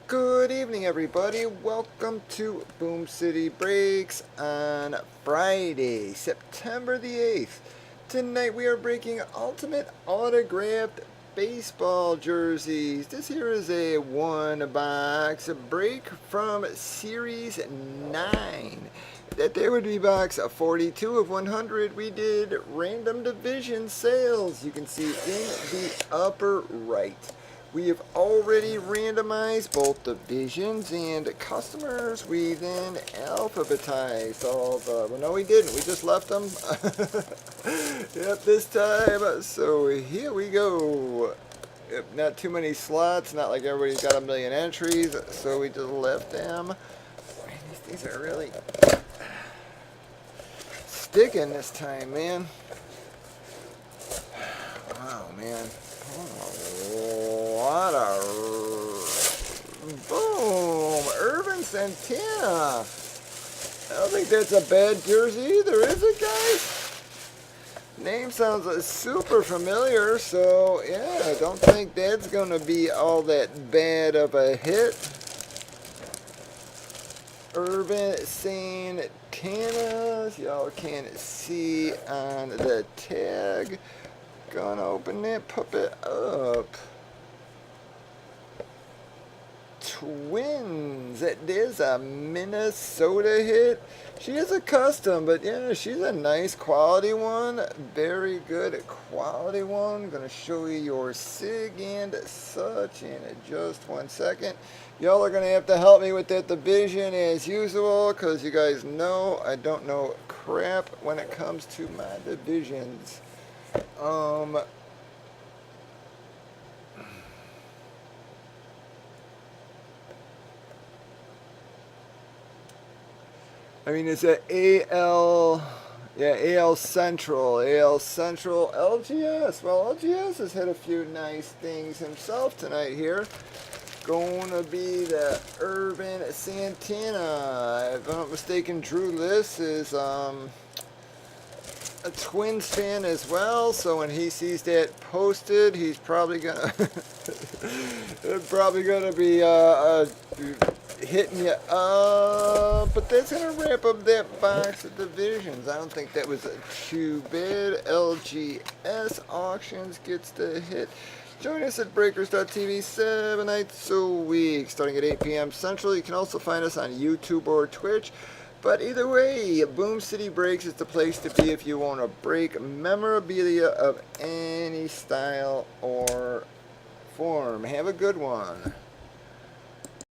Good evening, everybody. Welcome to Boom City Breaks on Friday, September the 8th. Tonight we are breaking Ultimate Autographed Baseball Jerseys. This here is a one-box break from Series 9. That there would be box 42 of 100. We did random division sales. You can see in the upper right. We have already randomized both divisions and customers. We then alphabetized all the... Well, no, we didn't. We just left them. Yep, this time. So here we go. Yep, not too many slots. Not like everybody's got a million entries. So we just left them. These are really sticking this time, man. Wow, man. Oh, what a boom! Urban Santana. I don't think that's a bad jersey either, is it, guys? Name sounds super familiar, so yeah, I don't think that's going to be all that bad of a hit. Urban Santana, y'all can see on the tag. Gonna open it, pop it up. Twins. There's a Minnesota hit. She is a custom, but yeah, she's a nice quality one. Very good quality one. Gonna show you your SIG and such in just 1 second. Y'all are gonna have to help me with that division as usual, because you guys know I don't know crap when it comes to my divisions. I mean, it's a AL, yeah, AL Central, LGS. Well, LGS has had a few nice things himself tonight here. Gonna be the Urban Santana. If I'm not mistaken, Drew Liss is a Twins fan as well, so when he sees that posted, he's probably gonna be hitting you up. But that's gonna wrap up that box of divisions. I don't think that was too bad. LGS Auctions gets the hit. Join us at breakers.tv 7 nights a week, starting at 8 p.m. Central. You can also find us on YouTube or Twitch. But either way, Boom City Breaks is the place to be if you want to break memorabilia of any style or form. Have a good one.